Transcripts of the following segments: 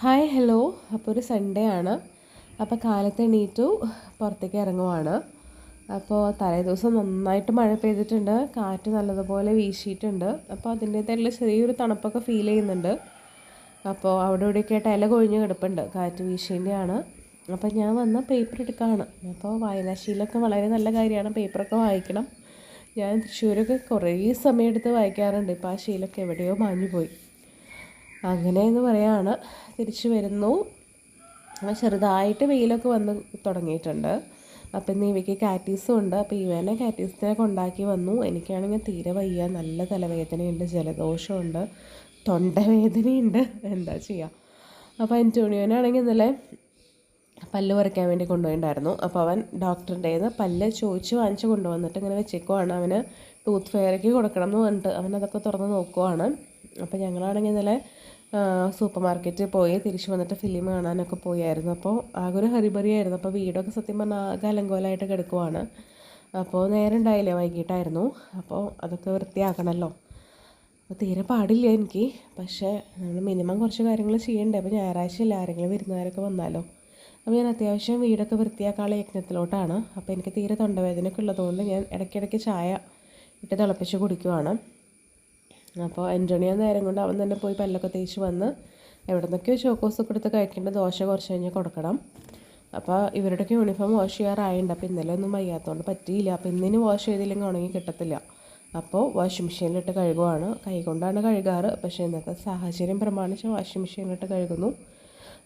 Hi hello. അപ്പോൾ ഒരു Sunday ആണ്. അപ്പോൾ കാലത്ത് എണീറ്റു പുറത്തേക്ക് ഇറങ്ങുവാണ്. അപ്പോൾ തലേ ദിവസം നന്നായിട്ട് മഴ പെയ്തിട്ടുണ്ട്, കാറ്റ് നല്ലതുപോലെ വീശിയിട്ടുണ്ട്. അപ്പോൾ അതിൻ്റേതായിട്ടുള്ള ചെറിയൊരു തണുപ്പൊക്കെ ഫീൽ ചെയ്യുന്നുണ്ട്. അപ്പോൾ അവിടെ ഇവിടെയൊക്കെ ആയിട്ട് ഇല കൊഴിഞ്ഞ് കിടപ്പുണ്ട്, കാറ്റ് വീശിൻ്റെയാണ്. അപ്പോൾ ഞാൻ വന്ന് പേപ്പർ എടുക്കുകയാണ്. അപ്പോൾ വായനാശീലമൊക്കെ വളരെ നല്ല കാര്യമാണ്, പേപ്പറൊക്കെ വായിക്കണം. ഞാൻ തൃശ്ശൂരൊക്കെ കുറേ സമയമെടുത്ത് വായിക്കാറുണ്ട്. ഇപ്പോൾ ആ ശീലമൊക്കെ എവിടെയോ മാഞ്ഞു പോയി. അങ്ങനെയെന്ന് പറയാണ്. തിരിച്ചു വരുന്നു. ചെറുതായിട്ട് വെയിലൊക്കെ വന്ന് തുടങ്ങിയിട്ടുണ്ട്. അപ്പം ഇന്ന് ഇവയ്ക്ക് കാറ്റീസും ഉണ്ട്. അപ്പോൾ ഇവനെ കാറ്റീസിനെ കൊണ്ടാക്കി വന്നു. എനിക്കാണെങ്കിൽ തീരെ വയ്യ, നല്ല തലവേദനയുണ്ട്, ജലദോഷമുണ്ട്, തൊണ്ടവേദനയുണ്ട്. എന്താ ചെയ്യുക. അപ്പോൾ അന്റോണിയോനാണെങ്കിൽ ഇന്നലെ പല്ല് പറിക്കാൻ വേണ്ടി കൊണ്ടുപോയിട്ടുണ്ടായിരുന്നു. അപ്പോൾ അവൻ ഡോക്ടറിൻ്റെ കയ്യിൽ നിന്ന് പല്ല് ചോദിച്ച് വാങ്ങിച്ച് കൊണ്ടുവന്നിട്ട് ഇങ്ങനെ വെച്ചേക്കുവാണ്. അവന് ടൂത്ത് ഫെയറിക്ക് കൊടുക്കണം എന്ന് പറഞ്ഞിട്ട് അവനതൊക്കെ തുറന്ന് നോക്കുവാണ്. അപ്പോൾ ഞങ്ങളാണെങ്കിൽ ഇന്നലെ സൂപ്പർ മാർക്കറ്റിൽ പോയി തിരിച്ചു വന്നിട്ട് ഫിലിം കാണാനൊക്കെ പോയായിരുന്നു. അപ്പോൾ ആകെ ഒരു ഹരിബറിയായിരുന്നു. അപ്പോൾ വീടൊക്കെ സത്യം പറഞ്ഞാൽ ആകെ അലങ്കോലമായിട്ട് കിടക്കുവാണ്. അപ്പോൾ നേരം ഉണ്ടായില്ലേ, വൈകിട്ടായിരുന്നു. അപ്പോൾ അതൊക്കെ വൃത്തിയാക്കണമല്ലോ. അപ്പോൾ തീരെ പാടില്ല എനിക്ക്, പക്ഷേ നമ്മൾ മിനിമം കുറച്ച് കാര്യങ്ങൾ ചെയ്യണ്ടേ. അപ്പോൾ ഞായറാഴ്ചയില്ല, ആരെങ്കിലും വിരുന്നുകാരൊക്കെ വന്നാലോ. അപ്പോൾ ഞാൻ അത്യാവശ്യം വീടൊക്കെ വൃത്തിയാക്കാനുള്ള യജ്ഞത്തിലോട്ടാണ്. അപ്പോൾ എനിക്ക് തീരെ തൊണ്ടവേദനയൊക്കെ ഉള്ളതുകൊണ്ട് ഞാൻ ഇടയ്ക്കിടയ്ക്ക് ചായ ഇട്ട് തിളപ്പിച്ച് കുടിക്കുവാണ്. അപ്പോൾ ആൻ്റണിയോ നേരം കൊണ്ട് അവൻ തന്നെ പോയി പല്ലൊക്കെ തേച്ച് വന്ന് എവിടെ നിന്നൊക്കെയോ ചോക്കോസൊക്കെ എടുത്ത് കഴിക്കേണ്ട ദോശ കുറച്ച് കഴിഞ്ഞ് കൊടുക്കണം. അപ്പോൾ ഇവരുടെയൊക്കെ യൂണിഫോം വാഷ് ചെയ്യാറായിട്ടുണ്ട്. അപ്പോൾ ഇന്നലെ ഒന്നും വയ്യാത്തതുകൊണ്ട് പറ്റിയില്ല. അപ്പോൾ ഇന്നിന് വാഷ് ചെയ്തില്ലെങ്കിൽ ഉണങ്ങി കിട്ടത്തില്ല. അപ്പോൾ വാഷിംഗ് മെഷീനിലിട്ട് കഴുകുവാണ്. കൈകൊണ്ടാണ് കഴുകാറ്, പക്ഷേ ഇന്നത്തെ സാഹചര്യം പ്രമാണിച്ച് വാഷിംഗ് മെഷീനിലിട്ട് കഴുകുന്നു.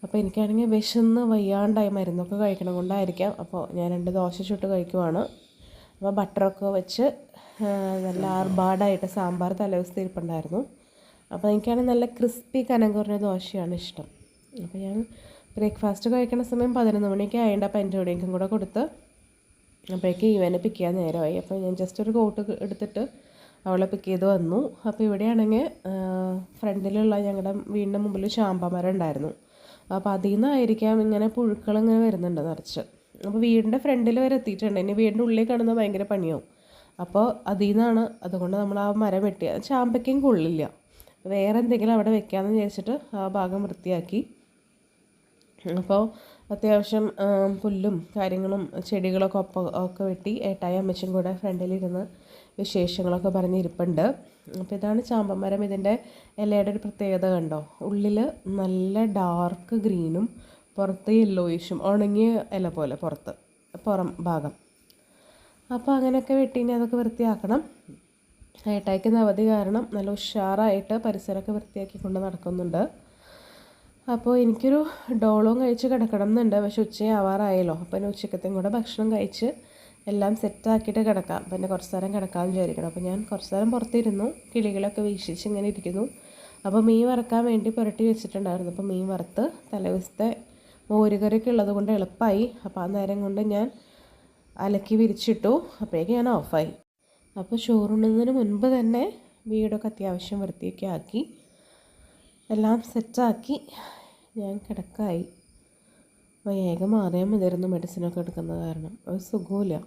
അപ്പോൾ എനിക്കാണെങ്കിൽ വിശന്ന് വയ്യാണ്ടായി, മരുന്നൊക്കെ കഴിക്കണം കൊണ്ടായിരിക്കാം. അപ്പോൾ ഞാൻ 2 ദോശ ചുട്ട് കഴിക്കുവാണ്. അപ്പോൾ ബട്ടറൊക്കെ വെച്ച് നല്ല ആർഭാടായിട്ട് സാമ്പാർ തലേദിവസത്തെ ഇരിപ്പുണ്ടായിരുന്നു. അപ്പോൾ എനിക്കാണെങ്കിൽ നല്ല ക്രിസ്പി കനം കുറഞ്ഞ ദോശയാണ് ഇഷ്ടം. അപ്പോൾ ഞാൻ ബ്രേക്ക്ഫാസ്റ്റ് കഴിക്കുന്ന സമയം 11 മണിയൊക്കെ ആയതുകൊണ്ട് അപ്പോൾ എൻ്റെ കൂടെയും കൂടെ കൊടുത്ത് അപ്പോഴേക്ക് ഇവനെ പിക്ക് ചെയ്യാൻ നേരമായി. അപ്പോൾ ഞാൻ ജസ്റ്റ് ഒരു കോട്ട് എടുത്തിട്ട് അവളെ പിക്ക് ചെയ്ത് വന്നു. അപ്പോൾ ഇവിടെയാണെങ്കിൽ ഫ്രണ്ടിലുള്ള ഞങ്ങളുടെ വീടിൻ്റെ മുമ്പിൽ ചാമ്പമരം ഉണ്ടായിരുന്നു. അപ്പോൾ അതിൽ നിന്നായിരിക്കാം ഇങ്ങനെ പുഴുക്കളിങ്ങനെ വരുന്നുണ്ട് നിറച്ച്. അപ്പോൾ വീടിൻ്റെ ഫ്രണ്ടിൽ വരെ എത്തിയിട്ടുണ്ട്. ഇനി വീടിൻ്റെ ഉള്ളിൽ കാണുന്നത് ഭയങ്കര പണിയാവും. അപ്പോൾ അതിൽ നിന്നാണ്, അതുകൊണ്ട് നമ്മൾ ആ മരം വെട്ടിയ ചാമ്പയ്ക്കും കൊള്ളില്ല, വേറെ എന്തെങ്കിലും അവിടെ വെക്കാമെന്ന് വിചാരിച്ചിട്ട് ആ ഭാഗം വൃത്തിയാക്കി. അപ്പോൾ അത്യാവശ്യം പുല്ലും കാര്യങ്ങളും ചെടികളൊക്കെ ഒക്കെ വെട്ടി ഏട്ടായി അമ്മച്ചും കൂടെ ഫ്രണ്ടിലിരുന്ന് വിശേഷങ്ങളൊക്കെ പറഞ്ഞിരിപ്പുണ്ട്. അപ്പോൾ ഇതാണ് ചാമ്പമരം. ഇതിൻ്റെ ഇലയുടെ ഒരു പ്രത്യേകത കണ്ടോ, ഉള്ളിൽ നല്ല ഡാർക്ക് ഗ്രീനും പുറത്ത് യെല്ലോയിഷും, ഉണങ്ങിയ ഇല പോലെ പുറം ഭാഗം. അപ്പോൾ അങ്ങനെയൊക്കെ വെട്ടിനി അതൊക്കെ വൃത്തിയാക്കണം. ഏട്ടായിക്ക് അവധി കാരണം നല്ല ഉഷാറായിട്ട് പരിസരമൊക്കെ വൃത്തിയാക്കിക്കൊണ്ട് നടക്കുന്നുണ്ട്. അപ്പോൾ എനിക്കൊരു ഡോളവും കഴിച്ച് കിടക്കണം എന്നുണ്ട്, പക്ഷെ ഉച്ചയാവാറായല്ലോ. അപ്പോൾ പിന്നെ ഉച്ചക്കത്തെയും കൂടെ ഭക്ഷണം കഴിച്ച് എല്ലാം സെറ്റാക്കിയിട്ട് കിടക്കാം. പിന്നെ കുറച്ച് നേരം കിടക്കാമെന്ന് വിചാരിക്കണം. അപ്പോൾ ഞാൻ കുറച്ച് നേരം പുറത്തിരുന്നു, കിളികളൊക്കെ വീക്ഷിച്ച് ഇങ്ങനെ ഇരിക്കുന്നു. അപ്പോൾ മീൻ വറക്കാൻ വേണ്ടി പുരട്ടി വെച്ചിട്ടുണ്ടായിരുന്നു. അപ്പോൾ മീൻ വറുത്ത് തലേദിവസത്തെ മോരുകറിയൊക്കെ ഉള്ളത് കൊണ്ട് എളുപ്പമായി. അപ്പോൾ ആ നേരം കൊണ്ട് ഞാൻ അലക്കി വിരിച്ചിട്ടു. അപ്പോഴേക്ക് ഞാൻ ഓഫായി. അപ്പോൾ ചോറുണ്ണുന്നതിന് മുൻപ് തന്നെ വീടൊക്കെ അത്യാവശ്യം വൃത്തിയൊക്കെ ആക്കി എല്ലാം സെറ്റാക്കി ഞാൻ കിടക്കായി. വേഗം മാറിയാൽ മതിയായിരുന്നു മെഡിസിനൊക്കെ എടുക്കുന്ന കാരണം. ഒരു സുഖമില്ല.